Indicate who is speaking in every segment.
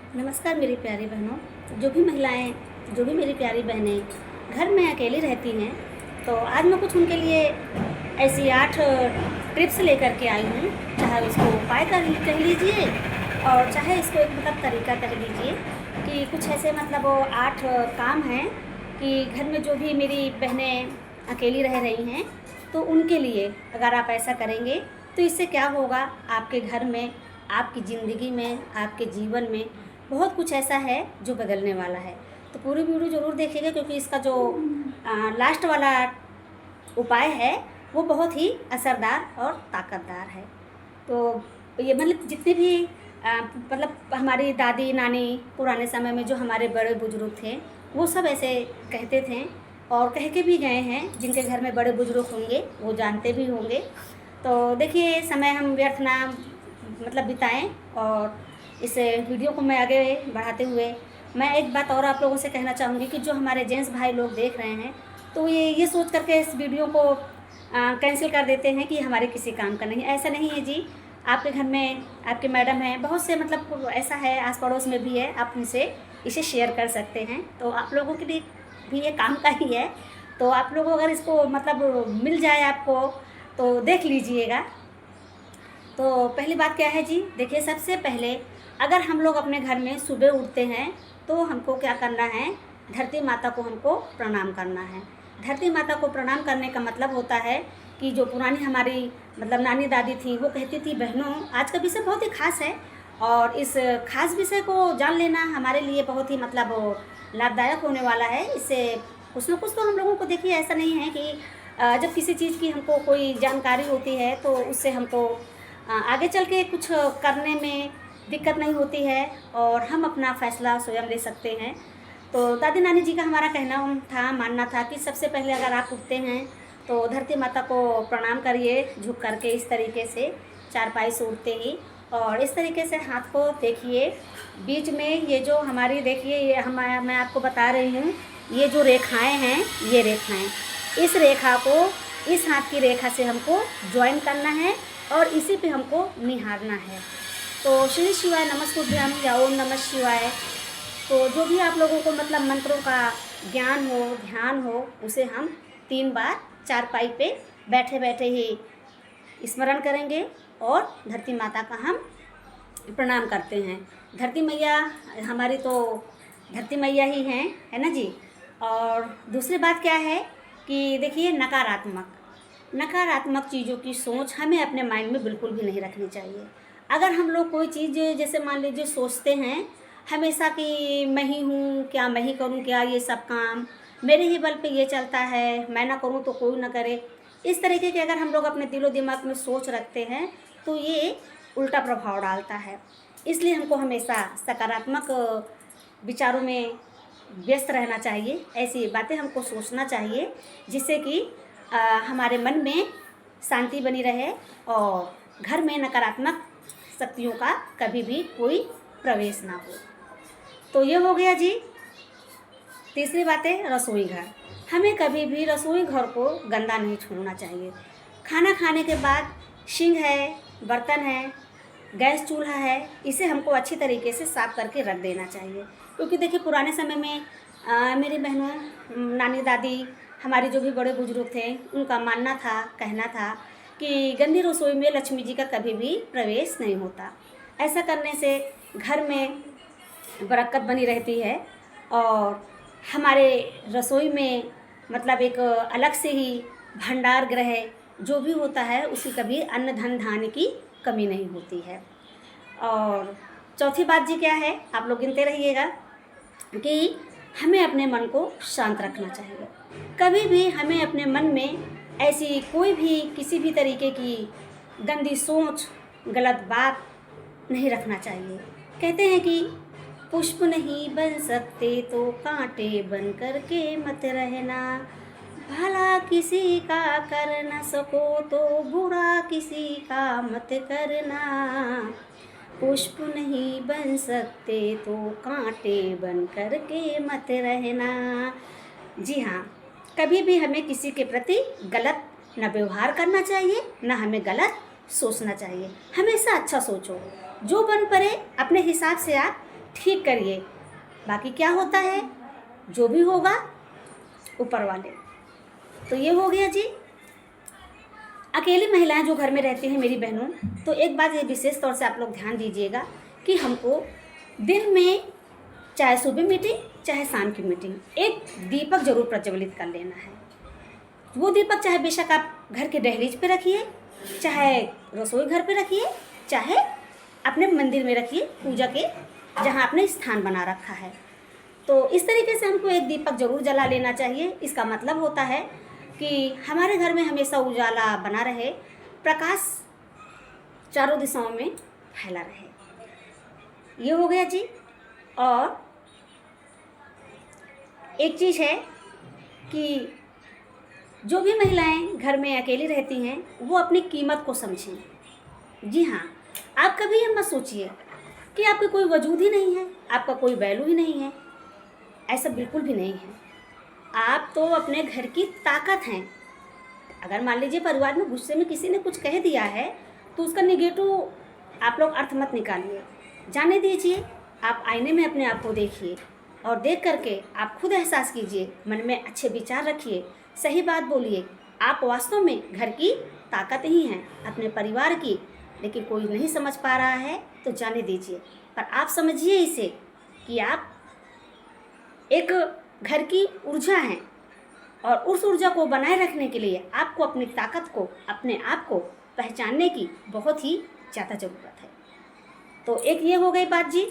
Speaker 1: नमस्कार मेरी प्यारी बहनों। जो भी महिलाएं, जो भी मेरी प्यारी बहनें घर में अकेली रहती हैं, तो आज मैं कुछ उनके लिए ऐसी 8 टिप्स लेकर के आई हूँ। चाहे इसको उपाय कह लीजिए और चाहे इसको एक मतलब तरीका कह लीजिए कि कुछ ऐसे मतलब वो 8 काम हैं कि घर में जो भी मेरी बहनें अकेली रह रही हैं, तो उनके लिए अगर आप ऐसा करेंगे तो इससे क्या होगा, आपके घर में, आपकी ज़िंदगी में, आपके जीवन में बहुत कुछ ऐसा है जो बदलने वाला है। तो पूरी वीडियो ज़रूर देखिएगा, क्योंकि इसका जो लास्ट वाला उपाय है वो बहुत ही असरदार और ताकतदार है। तो ये मतलब जितने भी मतलब हमारी दादी नानी पुराने समय में जो हमारे बड़े बुजुर्ग थे, वो सब ऐसे कहते थे और कह के भी गए हैं। जिनके घर में बड़े बुजुर्ग होंगे वो जानते भी होंगे। तो देखिए, समय हम व्यर्थ ना मतलब बिताएं और इस वीडियो को मैं आगे बढ़ाते हुए मैं एक बात और आप लोगों से कहना चाहूँगी कि जो हमारे जेंट्स भाई लोग देख रहे हैं, तो ये सोच करके इस वीडियो को कैंसिल कर देते हैं कि हमारे किसी काम का नहीं। ऐसा नहीं है जी। आपके घर में आपके मैडम हैं, बहुत से मतलब ऐसा है, आस पड़ोस में भी है, आप उनसे इसे शेयर कर सकते हैं। तो आप लोगों के लिए भी ये काम का ही है। तो आप लोगों अगर इसको मतलब मिल जाए आपको, तो देख लीजिएगा। तो पहली बात क्या है जी, देखिए, सबसे पहले अगर हम लोग अपने घर में सुबह उठते हैं तो हमको क्या करना है, धरती माता को हमको प्रणाम करना है। धरती माता को प्रणाम करने का मतलब होता है कि जो पुरानी हमारी मतलब नानी दादी थी, वो कहती थी, बहनों आज का विषय बहुत ही खास है और इस खास विषय को जान लेना हमारे लिए बहुत ही मतलब लाभदायक होने वाला है। इससे कुछ ना कुछ तो हम लोगों को, देखिए, ऐसा नहीं है कि जब किसी चीज़ की हमको कोई जानकारी होती है तो उससे हमको आगे चल के कुछ करने में दिक्कत नहीं होती है और हम अपना फ़ैसला स्वयं ले सकते हैं। तो दादी नानी जी का हमारा कहना था, मानना था कि सबसे पहले अगर आप उठते हैं तो धरती माता को प्रणाम करिए, झुक करके इस तरीके से चारपाई से उठते ही, और इस तरीके से हाथ को देखिए, बीच में ये जो हमारी, देखिए, ये मैं आपको बता रही हूँ, ये जो रेखाएं हैं, ये रेखाएं, इस रेखा को इस हाथ की रेखा से हमको ज्वाइन करना है और इसी पे हमको निहारना है। तो श्री शिवाय नमस्तुभ्यम या ओम नमः शिवाय, तो जो भी आप लोगों को मतलब मंत्रों का ज्ञान हो, ध्यान हो, उसे हम 3 बार चारपाई पे बैठे बैठे ही स्मरण करेंगे और धरती माता का हम प्रणाम करते हैं। धरती मैया हमारी तो धरती मैया ही हैं, है ना जी। और दूसरी बात क्या है कि देखिए, नकारात्मक चीज़ों की सोच हमें अपने माइंड में बिल्कुल भी नहीं रखनी चाहिए। अगर हम लोग कोई चीज़, जैसे मान लीजिए, सोचते हैं हमेशा कि मैं ही हूँ, क्या मैं ही करूँ, क्या ये सब काम मेरे ही बल पे ये चलता है, मैं ना करूँ तो कोई ना करे, इस तरीके के अगर हम लोग अपने दिलो दिमाग में सोच रखते हैं तो ये उल्टा प्रभाव डालता है। इसलिए हमको हमेशा सकारात्मक विचारों में व्यस्त रहना चाहिए। ऐसी बातें हमको सोचना चाहिए जिससे कि हमारे मन में शांति बनी रहे और घर में नकारात्मक शक्तियों का कभी भी कोई प्रवेश ना हो। तो ये हो गया जी। तीसरी बात है रसोई घर। हमें कभी भी रसोई घर को गंदा नहीं छोड़ना चाहिए। खाना खाने के बाद सिंक है, बर्तन है, गैस चूल्हा है, इसे हमको अच्छी तरीके से साफ़ करके रख देना चाहिए। क्योंकि देखिए, पुराने समय में मेरी बहनों, नानी दादी, हमारे जो भी बड़े बुजुर्ग थे, उनका मानना था, कहना था कि गंदी रसोई में लक्ष्मी जी का कभी भी प्रवेश नहीं होता। ऐसा करने से घर में बरकत बनी रहती है और हमारे रसोई में मतलब एक अलग से ही भंडार गृह जो भी होता है, उसकी कभी अन्न धन धान्य की कमी नहीं होती है। और चौथी बात जी क्या है, आप लोग गिनते रहिएगा, कि हमें अपने मन को शांत रखना चाहिए। कभी भी हमें अपने मन में ऐसी कोई भी किसी भी तरीके की गंदी सोच, गलत बात नहीं रखना चाहिए। कहते हैं कि पुष्प नहीं बन सकते तो कांटे बन करके मत रहना, भला किसी का कर न सको तो बुरा किसी का मत करना, पुष्प नहीं बन सकते तो कांटे बन करके मत रहना। जी हाँ, कभी भी हमें किसी के प्रति गलत न व्यवहार करना चाहिए, न हमें गलत सोचना चाहिए। हमेशा अच्छा सोचो, जो बन पड़े अपने हिसाब से आप ठीक करिए। बाकी क्या होता है, जो भी होगा ऊपर वाले। तो ये हो गया जी। अकेली महिलाएं जो घर में रहती हैं मेरी बहनों, तो एक बात ये विशेष तौर से आप लोग ध्यान दीजिएगा कि हमको दिन में चाहे सुबह मीटिंग चाहे शाम की मीटिंग, एक दीपक जरूर प्रज्वलित कर लेना है। वो दीपक चाहे बेशक आप घर के दहलीज पे रखिए, चाहे रसोई घर पे रखिए, चाहे अपने मंदिर में रखिए, पूजा के जहाँ आपने स्थान बना रखा है। तो इस तरीके से हमको एक दीपक जरूर जला लेना चाहिए। इसका मतलब होता है कि हमारे घर में हमेशा उजाला बना रहे, प्रकाश चारों दिशाओं में फैला रहे। ये हो गया जी। और एक चीज़ है कि जो भी महिलाएं घर में अकेली रहती हैं वो अपनी कीमत को समझें। जी हाँ, आप कभी ये मत सोचिए कि आपका कोई वजूद ही नहीं है, आपका कोई वैल्यू ही नहीं है। ऐसा बिल्कुल भी नहीं है। आप तो अपने घर की ताकत हैं। अगर मान लीजिए परिवार में गुस्से में किसी ने कुछ कह दिया है तो उसका निगेटिव आप लोग अर्थ मत निकालिए, जाने दीजिए। आप आईने में अपने आप को देखिए और देख करके आप खुद एहसास कीजिए, मन में अच्छे विचार रखिए, सही बात बोलिए। आप वास्तव में घर की ताकत ही हैं, अपने परिवार की। लेकिन कोई नहीं समझ पा रहा है तो जाने दीजिए, पर आप समझिए इसे कि आप एक घर की ऊर्जा हैं और उस ऊर्जा को बनाए रखने के लिए आपको अपनी ताकत को, अपने आप को पहचानने की बहुत ही ज़्यादा ज़रूरत है। तो एक ये हो गई बात जी।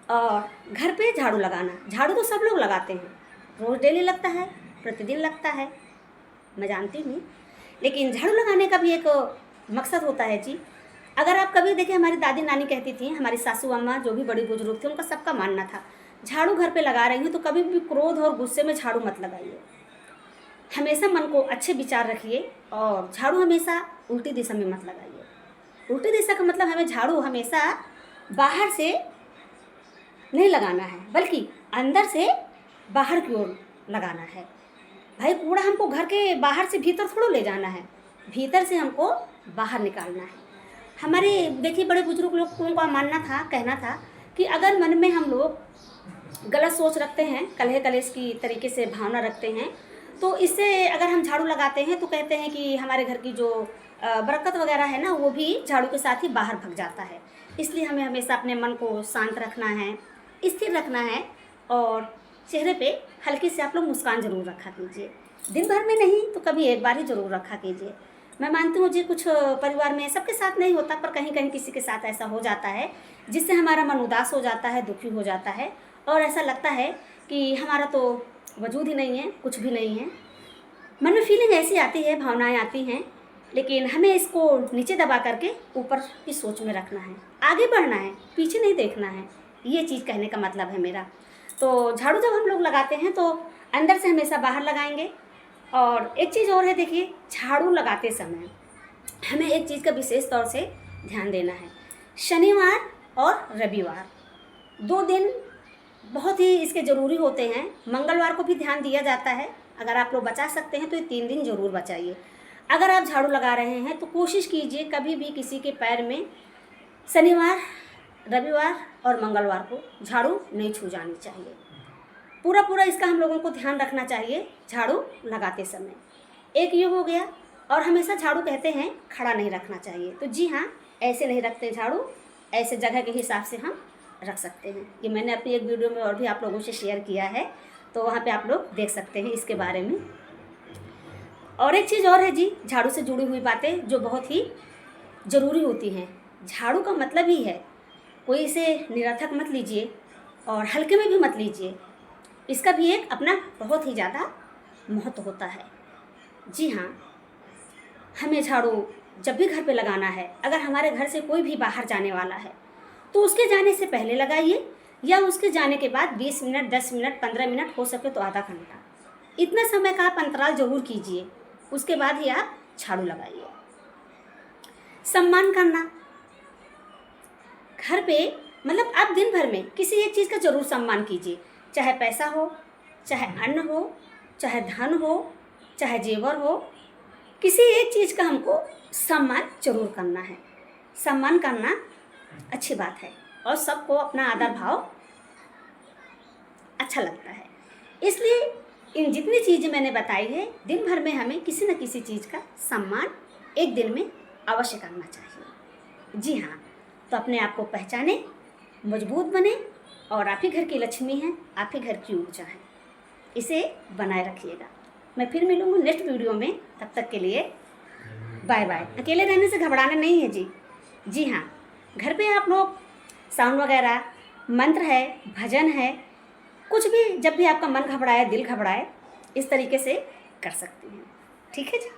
Speaker 1: और घर पे झाड़ू लगाना, झाड़ू तो सब लोग लगाते हैं, रोज़ डेली लगता है, प्रतिदिन लगता है, मैं जानती हूँ। लेकिन झाड़ू लगाने का भी एक मकसद होता है जी। अगर आप कभी देखें, हमारी दादी नानी कहती थी, हमारी सासू अम्मा जो भी बड़ी बुजुर्ग थे, उनका सबका मानना था झाड़ू घर पे लगा रही हूँ तो कभी भी क्रोध और गुस्से में झाड़ू मत लगाइए। हमेशा मन को अच्छे विचार रखिए और झाड़ू हमेशा उल्टी दिशा में मत लगाइए। उल्टी दिशा का मतलब हमें झाड़ू हमेशा बाहर से नहीं लगाना है, बल्कि अंदर से बाहर की ओर लगाना है। भाई कूड़ा हमको घर के बाहर से भीतर थोड़ा ले जाना है, भीतर से हमको बाहर निकालना है। हमारे देखिए बड़े बुजुर्ग लोगों का मानना था, कहना था कि अगर मन में हम लोग गलत सोच रखते हैं, कलह कलेश की तरीके से भावना रखते हैं, तो इससे अगर हम झाड़ू लगाते हैं तो कहते हैं कि हमारे घर की जो बरकत वगैरह है ना, वो भी झाड़ू के साथ ही बाहर भग जाता है। इसलिए हमें हमेशा अपने मन को शांत रखना है, स्थिर रखना है और चेहरे पे हल्की से आप लोग मुस्कान ज़रूर रखा कीजिए। दिन भर में नहीं तो कभी एक बार ही ज़रूर रखा कीजिए। मैं मानती हूँ जी, कुछ परिवार में सबके साथ नहीं होता, पर कहीं कहीं किसी के साथ ऐसा हो जाता है जिससे हमारा मन उदास हो जाता है, दुखी हो जाता है और ऐसा लगता है कि हमारा तो वजूद ही नहीं है, कुछ भी नहीं है। मन में फीलिंग ऐसी आती है, भावनाएं आती हैं, लेकिन हमें इसको नीचे दबा करके ऊपर की सोच में रखना है, आगे बढ़ना है, पीछे नहीं देखना है। ये चीज़ कहने का मतलब है मेरा। तो झाड़ू जब हम लोग लगाते हैं तो अंदर से हमेशा बाहर लगाएंगे। और एक चीज़ और है, देखिए झाड़ू लगाते समय हमें एक चीज़ का विशेष तौर से ध्यान देना है। शनिवार और रविवार 2 दिन बहुत ही इसके ज़रूरी होते हैं। मंगलवार को भी ध्यान दिया जाता है, अगर आप लोग बचा सकते हैं तो ये 3 दिन ज़रूर बचाइए। अगर आप झाड़ू लगा रहे हैं तो कोशिश कीजिए कभी भी किसी के पैर में शनिवार, रविवार और मंगलवार को झाड़ू नहीं छू जानी चाहिए। पूरा इसका हम लोगों को ध्यान रखना चाहिए झाड़ू लगाते समय। एक ये हो गया। और हमेशा झाड़ू कहते हैं खड़ा नहीं रखना चाहिए, तो जी हाँ, ऐसे नहीं रखते झाड़ू, ऐसे जगह के हिसाब से हम रख सकते हैं। ये मैंने अपनी एक वीडियो में और भी आप लोगों से शेयर किया है, तो वहाँ पे आप लोग देख सकते हैं इसके बारे में। और एक चीज़ और है जी, झाड़ू से जुड़ी हुई बातें जो बहुत ही ज़रूरी होती हैं। झाड़ू का मतलब ही है, कोई इसे निरर्थक मत लीजिए और हल्के में भी मत लीजिए। इसका भी एक अपना बहुत ही ज़्यादा महत्व होता है। जी हाँ, हमें झाड़ू जब भी घर पे लगाना है, अगर हमारे घर से कोई भी बाहर जाने वाला है तो उसके जाने से पहले लगाइए या उसके जाने के बाद 20 मिनट, 10 मिनट, 15 मिनट, हो सके तो आधा घंटा, इतना समय का आप अंतराल जरूर कीजिए। उसके बाद ही आप झाड़ू लगाइए। सम्मान करना घर पे, मतलब आप दिन भर में किसी एक चीज़ का जरूर सम्मान कीजिए, चाहे पैसा हो, चाहे अन्न हो, चाहे धन हो, चाहे जेवर हो, किसी एक चीज़ का हमको सम्मान जरूर करना है। सम्मान करना अच्छी बात है और सबको अपना आदर भाव अच्छा लगता है। इसलिए इन जितनी चीज़ें मैंने बताई है, दिन भर में हमें किसी न किसी चीज़ का सम्मान एक दिन में अवश्य करना चाहिए। जी हाँ, तो अपने आप को पहचाने, मजबूत बने, और आप ही घर की लक्ष्मी हैं, आप ही घर की ऊर्जा है, इसे बनाए रखिएगा। मैं फिर मिलूँगी नेक्स्ट वीडियो में, तब तक के लिए बाय बाय। अकेले रहने से घबराना नहीं है जी। जी हाँ, घर पे आप लोग साउंड वगैरह, मंत्र है, भजन है, कुछ भी जब भी आपका मन घबराए, दिल घबराए, इस तरीके से कर सकती हैं। ठीक है जी।